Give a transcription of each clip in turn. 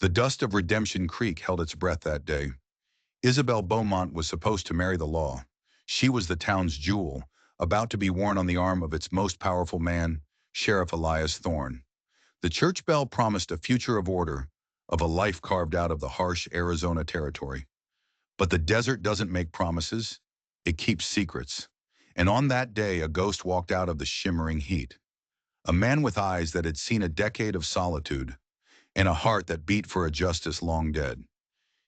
The dust of Redemption Creek held its breath that day. Isabelle Bowmont was supposed to marry the law. She was the town's jewel, about to be worn on the arm of its most powerful man, Sheriff Elias Thorne. The church bell promised a future of order, of a life carved out of the harsh Arizona territory. But the desert doesn't make promises, it keeps secrets. And on that day, a ghost walked out of the shimmering heat. A man with eyes that had seen a decade of solitude, and a heart that beat for a justice long dead.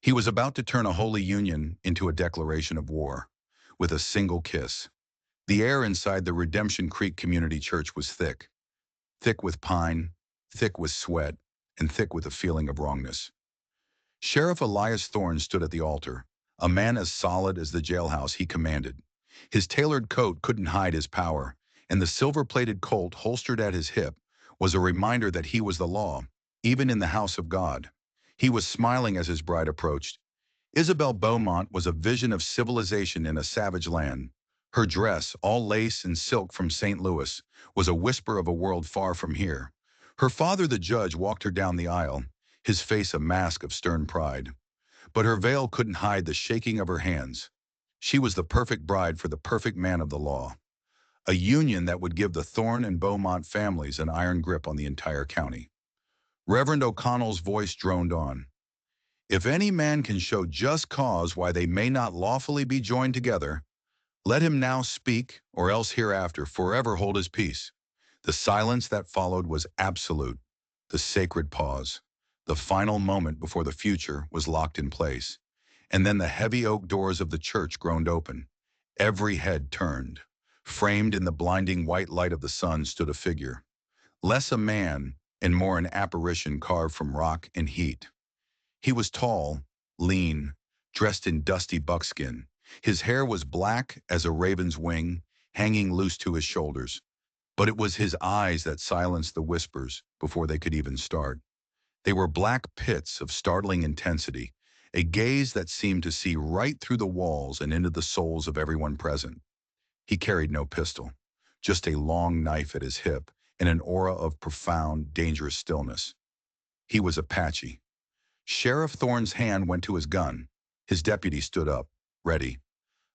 He was about to turn a holy union into a declaration of war, with a single kiss. The air inside the Redemption Creek Community Church was thick. Thick with pine, thick with sweat, and thick with a feeling of wrongness. Sheriff Elias Thorne stood at the altar, a man as solid as the jailhouse he commanded. His tailored coat couldn't hide his power, and the silver-plated Colt holstered at his hip was a reminder that he was the law, even in the house of God. He was smiling as his bride approached. Isabelle Bowmont was a vision of civilization in a savage land. Her dress, all lace and silk from St. Louis, was a whisper of a world far from here. Her father, the judge, walked her down the aisle, his face a mask of stern pride. But her veil couldn't hide the shaking of her hands. She was the perfect bride for the perfect man of the law. A union that would give the Thorne and Beaumont families an iron grip on the entire county. Reverend O'Connell's voice droned on. If any man can show just cause why they may not lawfully be joined together, let him now speak, or else hereafter forever hold his peace. The silence that followed was absolute, the sacred pause, the final moment before the future was locked in place. And then the heavy oak doors of the church groaned open. Every head turned. Framed in the blinding white light of the sun stood a figure. Less a man and more an apparition carved from rock and heat. He was tall, lean, dressed in dusty buckskin. His hair was black as a raven's wing, hanging loose to his shoulders. But it was his eyes that silenced the whispers before they could even start. They were black pits of startling intensity, a gaze that seemed to see right through the walls and into the souls of everyone present. He carried no pistol, just a long knife at his hip and an aura of profound, dangerous stillness. He was Apache. Sheriff Thorne's hand went to his gun. His deputy stood up, ready.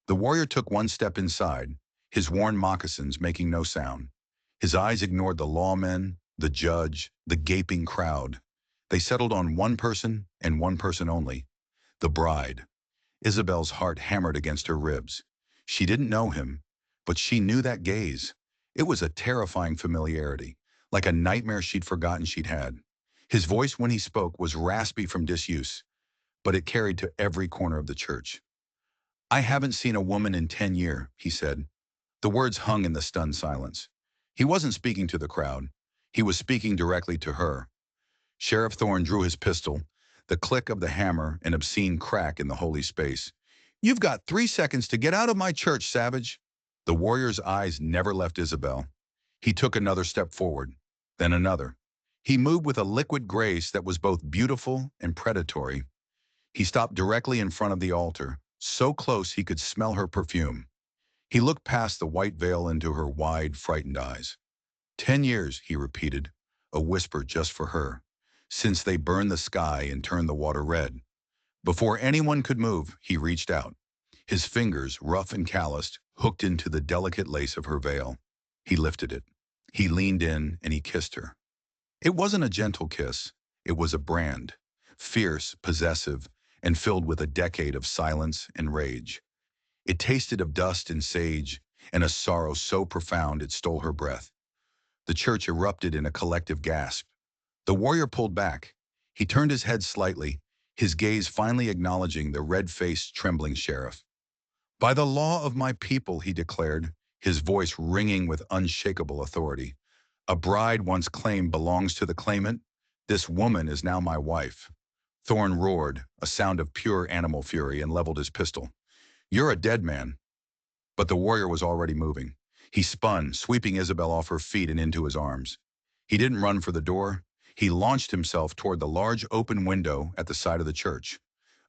The warrior took one step inside, his worn moccasins making no sound. His eyes ignored the lawmen, the judge, the gaping crowd. They settled on one person and one person only, the bride. Isabelle's heart hammered against her ribs. She didn't know him, but she knew that gaze. It was a terrifying familiarity, like a nightmare she'd forgotten she'd had. His voice when he spoke was raspy from disuse, but it carried to every corner of the church. I haven't seen a woman in 10 years, he said. The words hung in the stunned silence. He wasn't speaking to the crowd. He was speaking directly to her. Sheriff Thorne drew his pistol, the click of the hammer an obscene crack in the holy space. You've got 3 seconds to get out of my church, savage. The warrior's eyes never left Isabelle. He took another step forward, then another. He moved with a liquid grace that was both beautiful and predatory. He stopped directly in front of the altar, so close he could smell her perfume. He looked past the white veil into her wide, frightened eyes. 10 years, he repeated, a whisper just for her, since they burned the sky and turned the water red. Before anyone could move, he reached out. His fingers, rough and calloused, hooked into the delicate lace of her veil. He lifted it. He leaned in and he kissed her. It wasn't a gentle kiss. It was a brand, fierce, possessive, and filled with a decade of silence and rage. It tasted of dust and sage, and a sorrow so profound it stole her breath. The church erupted in a collective gasp. The warrior pulled back. He turned his head slightly, his gaze finally acknowledging the red-faced, trembling sheriff. By the law of my people, he declared, his voice ringing with unshakable authority. A bride once claimed belongs to the claimant. This woman is now my wife. Thorne roared, a sound of pure animal fury, and leveled his pistol. You're a dead man. But the warrior was already moving. He spun, sweeping Isabelle off her feet and into his arms. He didn't run for the door. He launched himself toward the large open window at the side of the church.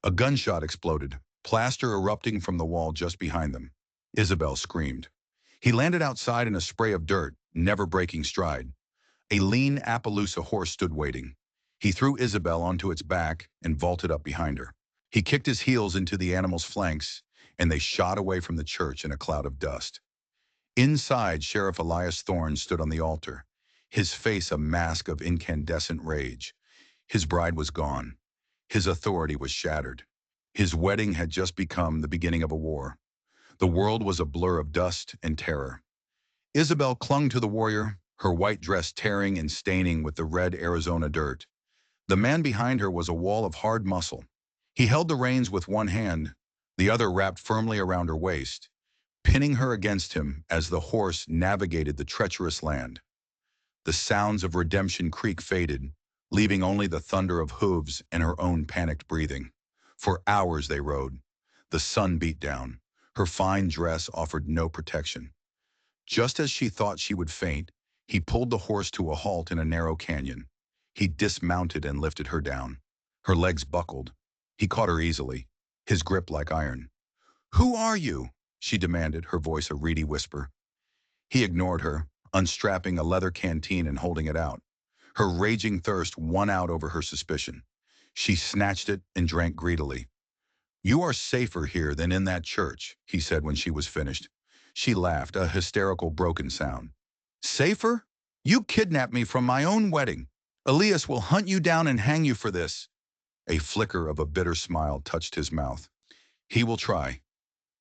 A gunshot exploded, plaster erupting from the wall just behind them. Isabelle screamed. He landed outside in a spray of dirt, never breaking stride. A lean Appaloosa horse stood waiting. He threw Isabel onto its back and vaulted up behind her. He kicked his heels into the animal's flanks, and they shot away from the church in a cloud of dust. Inside, Sheriff Elias Thorne stood on the altar, his face a mask of incandescent rage. His bride was gone. His authority was shattered. His wedding had just become the beginning of a war. The world was a blur of dust and terror. Isabel clung to the warrior, her white dress tearing and staining with the red Arizona dirt. The man behind her was a wall of hard muscle. He held the reins with one hand, the other wrapped firmly around her waist, pinning her against him as the horse navigated the treacherous land. The sounds of Redemption Creek faded, leaving only the thunder of hooves and her own panicked breathing. For hours they rode. The sun beat down. Her fine dress offered no protection. Just as she thought she would faint, he pulled the horse to a halt in a narrow canyon. He dismounted and lifted her down. Her legs buckled. He caught her easily, his grip like iron. "Who are you?" she demanded, her voice a reedy whisper. He ignored her, unstrapping a leather canteen and holding it out. Her raging thirst won out over her suspicion. She snatched it and drank greedily. "You are safer here than in that church," he said when she was finished. She laughed, a hysterical broken sound. "Safer? You kidnapped me from my own wedding. Elias will hunt you down and hang you for this." A flicker of a bitter smile touched his mouth. "He will try."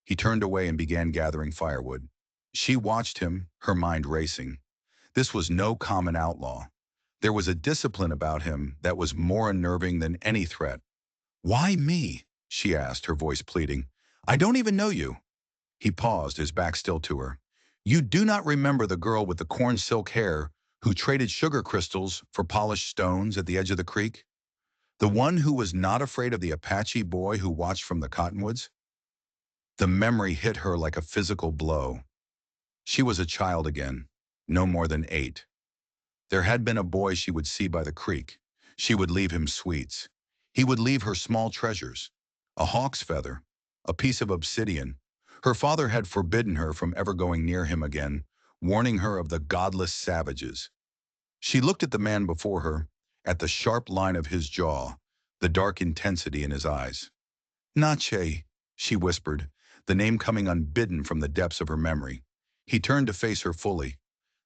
He turned away and began gathering firewood. She watched him, her mind racing. This was no common outlaw. There was a discipline about him that was more unnerving than any threat. "Why me?" she asked, her voice pleading. "I don't even know you." He paused, his back still to her. "You do not remember the girl with the corn silk hair who traded sugar crystals for polished stones at the edge of the creek? The one who was not afraid of the Apache boy who watched from the cottonwoods?" The memory hit her like a physical blow. She was a child again, no more than 8. There had been a boy she would see by the creek. She would leave him sweets. He would leave her small treasures, a hawk's feather, a piece of obsidian. Her father had forbidden her from ever going near him again, warning her of the godless savages. She looked at the man before her, at the sharp line of his jaw, the dark intensity in his eyes. "Nache," she whispered, the name coming unbidden from the depths of her memory. He turned to face her fully.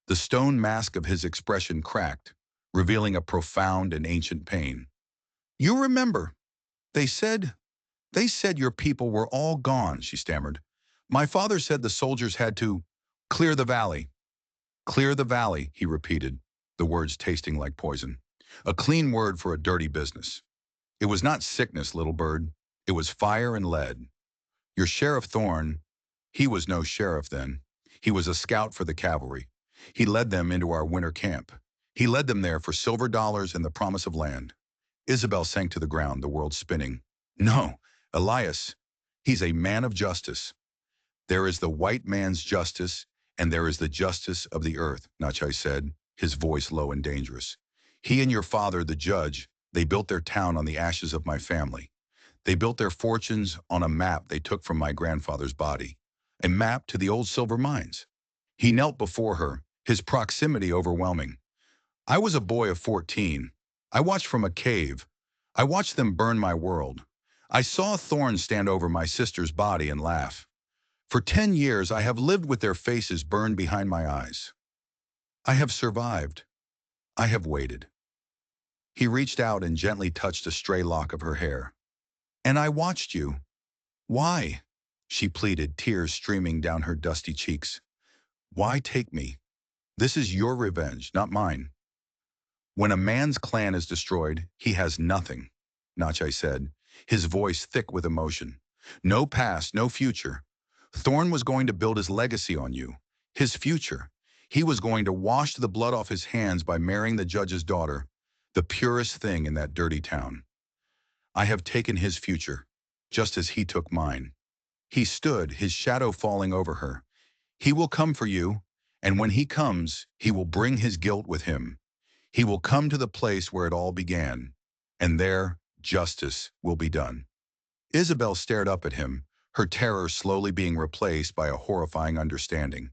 The stone mask of his expression cracked, revealing a profound and ancient pain. "You remember. They said your people were all gone," she stammered. "My father said the soldiers had to clear the valley." "Clear the valley," he repeated, the words tasting like poison. A clean word for a dirty business. "It was not sickness, little bird. It was fire and lead. Your Sheriff Thorne, he was no sheriff then. He was a scout for the cavalry. He led them into our winter camp. He led them there for silver dollars and the promise of land." Isabel sank to the ground, the world spinning. "No, Elias, he's a man of justice. There is the white man's justice, and there is the justice of the earth," Nachai said, his voice low and dangerous. "He and your father, the judge, they built their town on the ashes of my family. They built their fortunes on a map they took from my grandfather's body, a map to the old silver mines." He knelt before her, his proximity overwhelming. "I was a boy of 14. I watched from a cave. I watched them burn my world. I saw thorns stand over my sister's body and laugh. For 10 years I have lived with their faces burned behind my eyes. I have survived. I have waited." He reached out and gently touched a stray lock of her hair. "And I watched you. Why?" she pleaded, tears streaming down her dusty cheeks. "Why take me? This is your revenge, not mine." "When a man's clan is destroyed, he has nothing," Nachai said, his voice thick with emotion. "No past, no future. Thorne was going to build his legacy on you, his future. He was going to wash the blood off his hands by marrying the judge's daughter, the purest thing in that dirty town. I have taken his future, just as he took mine." He stood, his shadow falling over her. "He will come for you, and when he comes, he will bring his guilt with him. He will come to the place where it all began, and there justice will be done." Isabel stared up at him, her terror slowly being replaced by a horrifying understanding.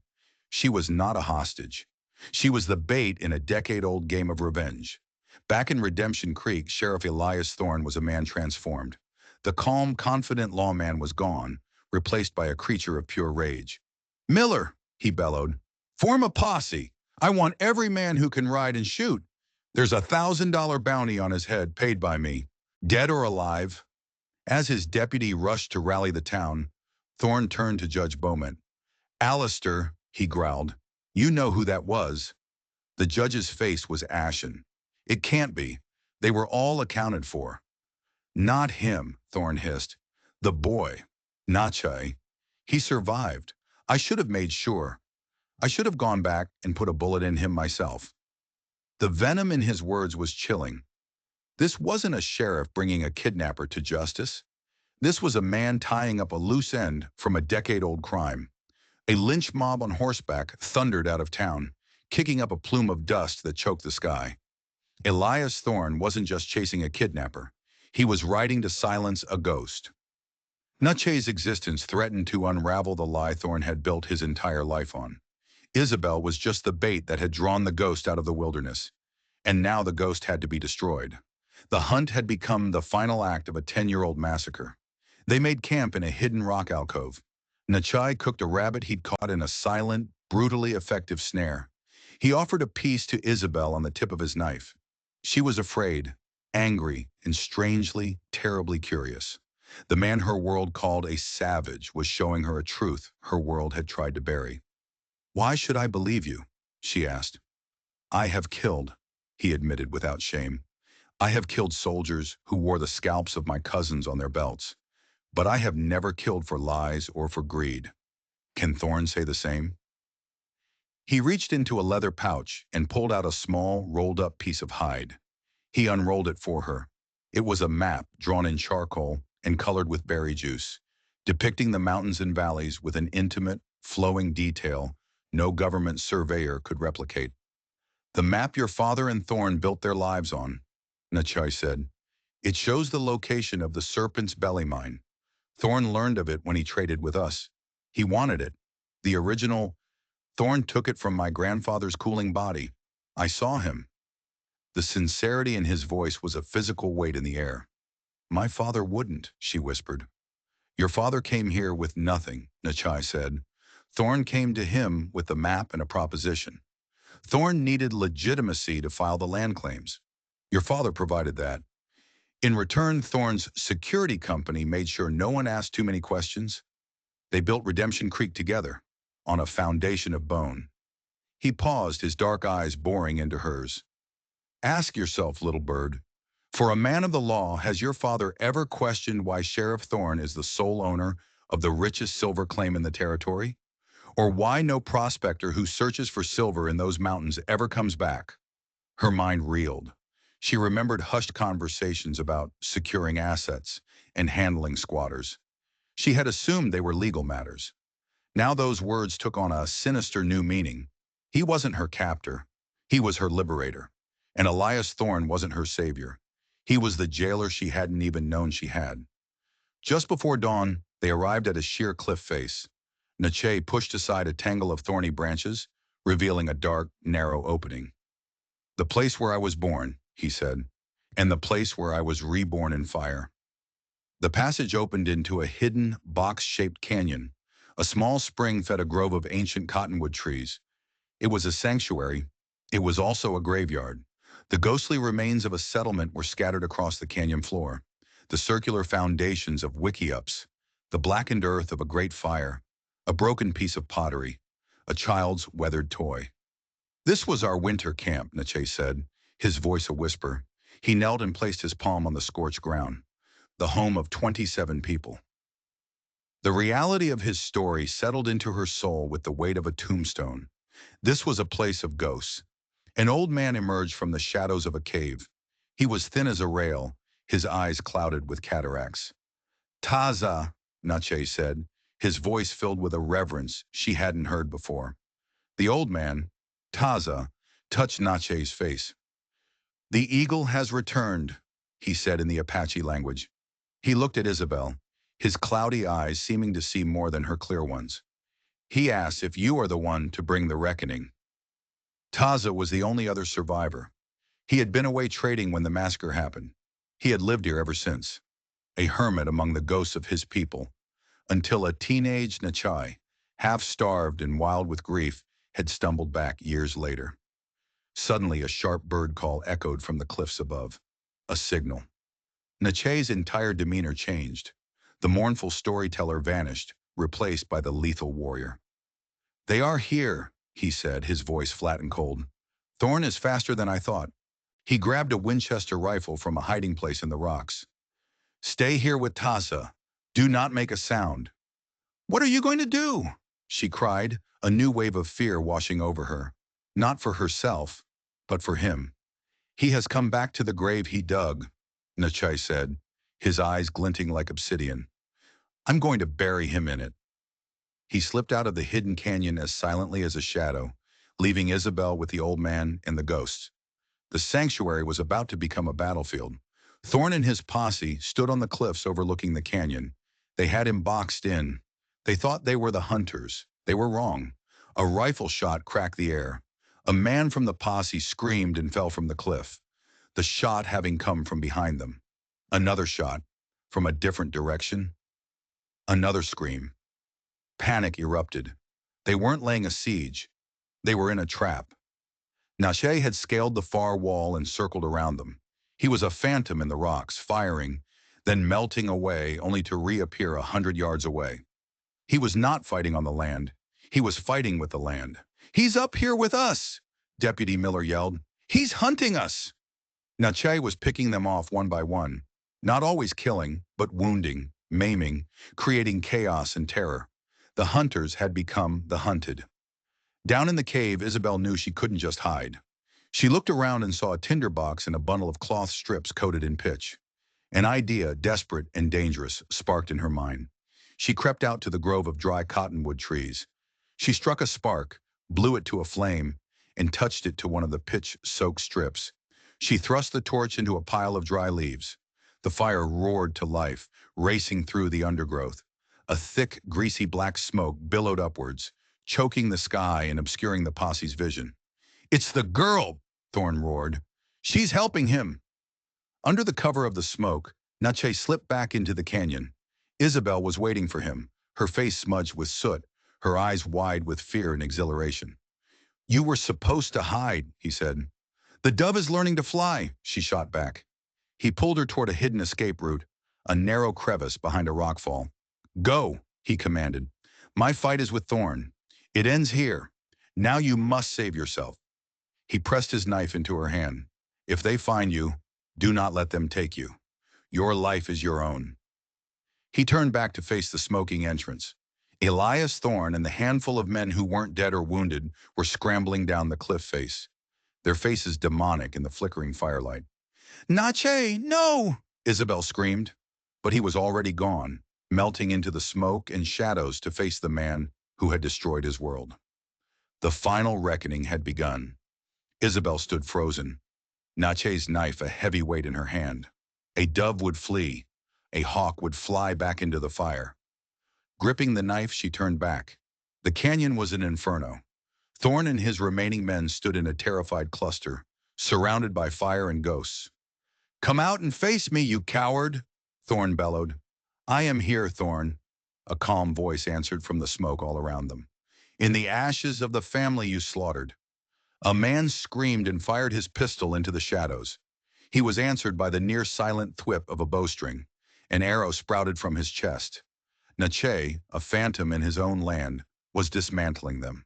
She was not a hostage. She was the bait in a decade-old game of revenge. Back in Redemption Creek, Sheriff Elias Thorne was a man transformed. The calm, confident lawman was gone, replaced by a creature of pure rage. "Miller," he bellowed, "form a posse. I want every man who can ride and shoot. There's a $1,000 bounty on his head paid by me, dead or alive." As his deputy rushed to rally the town, Thorne turned to Judge Bowmont. "Alistair," he growled, "you know who that was." The judge's face was ashen. "It can't be. They were all accounted for." "Not him," Thorne hissed. "The boy, Nache. He survived. I should have made sure. I should have gone back and put a bullet in him myself." The venom in his words was chilling. This wasn't a sheriff bringing a kidnapper to justice. This was a man tying up a loose end from a decade-old crime. A lynch mob on horseback thundered out of town, kicking up a plume of dust that choked the sky. Elias Thorne wasn't just chasing a kidnapper. He was riding to silence a ghost. Nache's existence threatened to unravel the lie Thorne had built his entire life on. Isabelle was just the bait that had drawn the ghost out of the wilderness. And now the ghost had to be destroyed. The hunt had become the final act of a 10-year-old massacre. They made camp in a hidden rock alcove. Nachai cooked a rabbit he'd caught in a silent, brutally effective snare. He offered a piece to Isabelle on the tip of his knife. She was afraid, angry, and strangely, terribly curious. The man her world called a savage was showing her a truth her world had tried to bury. "Why should I believe you?" she asked. "I have killed," he admitted without shame. "I have killed soldiers who wore the scalps of my cousins on their belts. But I have never killed for lies or for greed. Can Thorne say the same?" He reached into a leather pouch and pulled out a small, rolled-up piece of hide. He unrolled it for her. It was a map drawn in charcoal and colored with berry juice, depicting the mountains and valleys with an intimate, flowing detail no government surveyor could replicate. "The map your father and Thorne built their lives on," Nachai said. "It shows the location of the Serpent's Belly mine. Thorne learned of it when he traded with us. He wanted it. The original. Thorne took it from my grandfather's cooling body. I saw him." The sincerity in his voice was a physical weight in the air. "My father wouldn't," she whispered. "Your father came here with nothing," Nachai said. "Thorne came to him with the map and a proposition. Thorne needed legitimacy to file the land claims. Your father provided that. In return, Thorne's security company made sure no one asked too many questions. They built Redemption Creek together, on a foundation of bone." He paused, his dark eyes boring into hers. "Ask yourself, little bird, for a man of the law, has your father ever questioned why Sheriff Thorne is the sole owner of the richest silver claim in the territory? Or why no prospector who searches for silver in those mountains ever comes back?" Her mind reeled. She remembered hushed conversations about securing assets and handling squatters. She had assumed they were legal matters. Now those words took on a sinister new meaning. He wasn't her captor. He was her liberator. And Elias Thorne wasn't her savior. He was the jailer she hadn't even known she had. Just before dawn, they arrived at a sheer cliff face. Nache pushed aside a tangle of thorny branches, revealing a dark, narrow opening. "The place where I was born," he said, "and the place where I was reborn in fire." The passage opened into a hidden, box-shaped canyon. A small spring fed a grove of ancient cottonwood trees. It was a sanctuary. It was also a graveyard. The ghostly remains of a settlement were scattered across the canyon floor. The circular foundations of wickiups, the blackened earth of a great fire, a broken piece of pottery, a child's weathered toy. "This was our winter camp," Nache said, his voice a whisper. He knelt and placed his palm on the scorched ground. "The home of 27 people." The reality of his story settled into her soul with the weight of a tombstone. This was a place of ghosts. An old man emerged from the shadows of a cave. He was thin as a rail, his eyes clouded with cataracts. "Taza," Nache said, his voice filled with a reverence she hadn't heard before. The old man, Taza, touched Nache's face. "The eagle has returned," he said in the Apache language. He looked at Isabelle, his cloudy eyes seeming to see more than her clear ones. "He asks if you are the one to bring the reckoning." Taza was the only other survivor. He had been away trading when the massacre happened. He had lived here ever since, a hermit among the ghosts of his people, until a teenage Nachai, half-starved and wild with grief, had stumbled back years later. Suddenly, a sharp bird call echoed from the cliffs above. A signal. Nachai's entire demeanor changed. The mournful storyteller vanished, replaced by the lethal warrior. "They are here," he said, his voice flat and cold. "Thorn is faster than I thought." He grabbed a Winchester rifle from a hiding place in the rocks. "Stay here with Taza. Do not make a sound." "What are you going to do?" she cried, a new wave of fear washing over her. Not for herself, but for him. "He has come back to the grave he dug," Nachai said, his eyes glinting like obsidian. "I'm going to bury him in it." He slipped out of the hidden canyon as silently as a shadow, leaving Isabelle with the old man and the ghosts. The sanctuary was about to become a battlefield. Thorn and his posse stood on the cliffs overlooking the canyon. They had him boxed in. They thought they were the hunters. They were wrong. A rifle shot cracked the air. A man from the posse screamed and fell from the cliff, the shot having come from behind them. Another shot, from a different direction. Another scream. Panic erupted. They weren't laying a siege. They were in a trap. Nache had scaled the far wall and circled around them. He was a phantom in the rocks, firing, then melting away only to reappear 100 yards away. He was not fighting on the land. He was fighting with the land. "He's up here with us!" Deputy Miller yelled. "He's hunting us!" Nache was picking them off one by one, not always killing, but wounding, maiming, creating chaos and terror. The hunters had become the hunted. Down in the cave, Isabelle knew she couldn't just hide. She looked around and saw a tinderbox and a bundle of cloth strips coated in pitch. An idea, desperate and dangerous, sparked in her mind. She crept out to the grove of dry cottonwood trees. She struck a spark, blew it to a flame, and touched it to one of the pitch-soaked strips. She thrust the torch into a pile of dry leaves. The fire roared to life, racing through the undergrowth. A thick, greasy black smoke billowed upwards, choking the sky and obscuring the posse's vision. "It's the girl!" Thorn roared. "She's helping him!" Under the cover of the smoke, Nache slipped back into the canyon. Isabelle was waiting for him, her face smudged with soot, her eyes wide with fear and exhilaration. "You were supposed to hide," he said. "The dove is learning to fly," she shot back. He pulled her toward a hidden escape route, a narrow crevice behind a rockfall. "Go," he commanded. "My fight is with Thorn. It ends here. Now you must save yourself." He pressed his knife into her hand. "If they find you, do not let them take you. Your life is your own." He turned back to face the smoking entrance. Elias Thorn and the handful of men who weren't dead or wounded were scrambling down the cliff face, their faces demonic in the flickering firelight. "Nache, no!" Isabelle screamed. But he was already gone, melting into the smoke and shadows to face the man who had destroyed his world. The final reckoning had begun. Isabelle stood frozen, Nache's knife a heavy weight in her hand. A dove would flee. A hawk would fly back into the fire. Gripping the knife, she turned back. The canyon was an inferno. Thorn and his remaining men stood in a terrified cluster, surrounded by fire and ghosts. "Come out and face me, you coward!" Thorn bellowed. "I am here, Thorn," a calm voice answered from the smoke all around them. "In the ashes of the family you slaughtered." A man screamed and fired his pistol into the shadows. He was answered by the near-silent thwip of a bowstring. An arrow sprouted from his chest. Nache, a phantom in his own land, was dismantling them.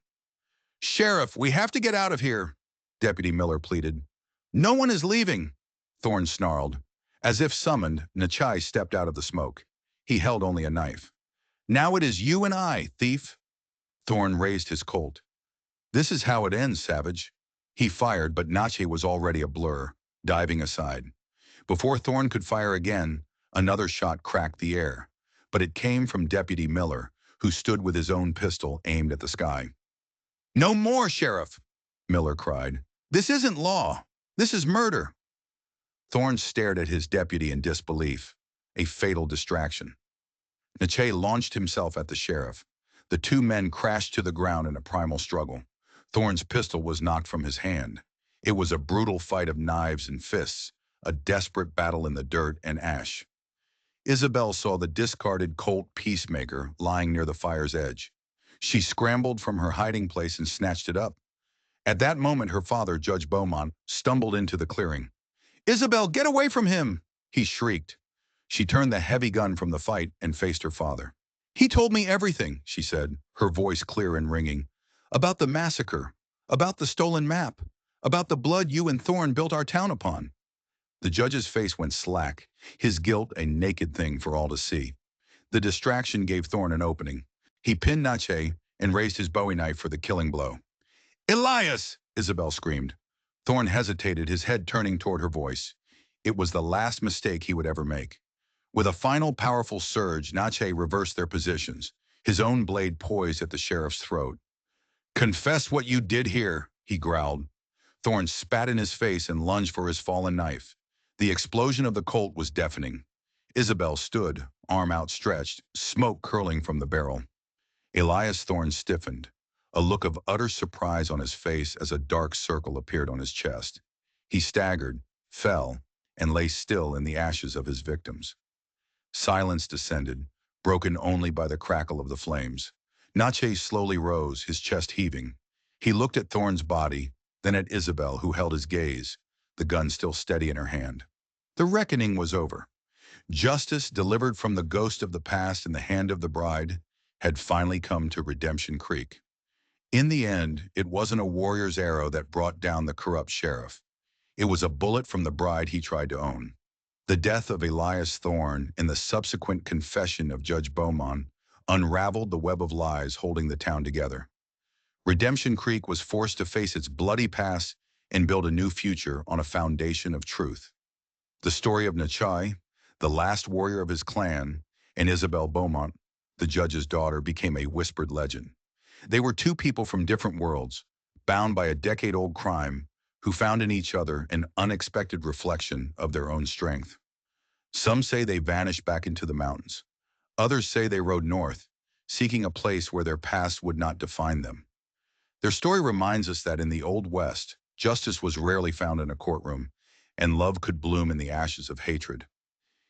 "Sheriff, we have to get out of here," Deputy Miller pleaded. "No one is leaving," Thorn snarled. As if summoned, Nachai stepped out of the smoke. He held only a knife. "Now it is you and I, thief." Thorn raised his Colt. "This is how it ends, savage." He fired, but Nache was already a blur, diving aside. Before Thorn could fire again, another shot cracked the air. But it came from Deputy Miller, who stood with his own pistol aimed at the sky. "No more, Sheriff!" Miller cried. "This isn't law. This is murder." Thorn stared at his deputy in disbelief, a fatal distraction. Nache launched himself at the sheriff. The two men crashed to the ground in a primal struggle. Thorn's pistol was knocked from his hand. It was a brutal fight of knives and fists, a desperate battle in the dirt and ash. Isabelle saw the discarded Colt Peacemaker lying near the fire's edge. She scrambled from her hiding place and snatched it up. At that moment, her father, Judge Beaumont, stumbled into the clearing. "Isabelle, get away from him!" he shrieked. She turned the heavy gun from the fight and faced her father. "He told me everything," she said, her voice clear and ringing. "About the massacre, about the stolen map, about the blood you and Thorne built our town upon." The judge's face went slack, his guilt a naked thing for all to see. The distraction gave Thorne an opening. He pinned Nache and raised his Bowie knife for the killing blow. "Elias!" Isabelle screamed. Thorne hesitated, his head turning toward her voice. It was the last mistake he would ever make. With a final powerful surge, Nache reversed their positions, his own blade poised at the sheriff's throat. "Confess what you did here," he growled. Thorne spat in his face and lunged for his fallen knife. The explosion of the Colt was deafening. Isabelle stood, arm outstretched, smoke curling from the barrel. Elias Thorne stiffened, a look of utter surprise on his face as a dark circle appeared on his chest. He staggered, fell, and lay still in the ashes of his victims. Silence descended, broken only by the crackle of the flames. Nache slowly rose, his chest heaving. He looked at Thorne's body, then at Isabelle, who held his gaze, the gun still steady in her hand. The reckoning was over. Justice, delivered from the ghost of the past in the hand of the bride, had finally come to Redemption Creek. In the end, it wasn't a warrior's arrow that brought down the corrupt sheriff. It was a bullet from the bride he tried to own. The death of Elias Thorne and the subsequent confession of Judge Beaumont unraveled the web of lies holding the town together. Redemption Creek was forced to face its bloody past and build a new future on a foundation of truth. The story of Nachai, the last warrior of his clan, and Isabelle Bowmont, the judge's daughter, became a whispered legend. They were two people from different worlds, bound by a decade-old crime, who found in each other an unexpected reflection of their own strength. Some say they vanished back into the mountains. Others say they rode north, seeking a place where their past would not define them. Their story reminds us that in the Old West, justice was rarely found in a courtroom, and love could bloom in the ashes of hatred.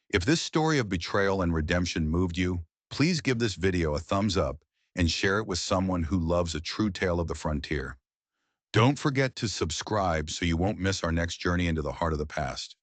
If this story of betrayal and redemption moved you, please give this video a thumbs up and share it with someone who loves a true tale of the frontier. Don't forget to subscribe so you won't miss our next journey into the heart of the past.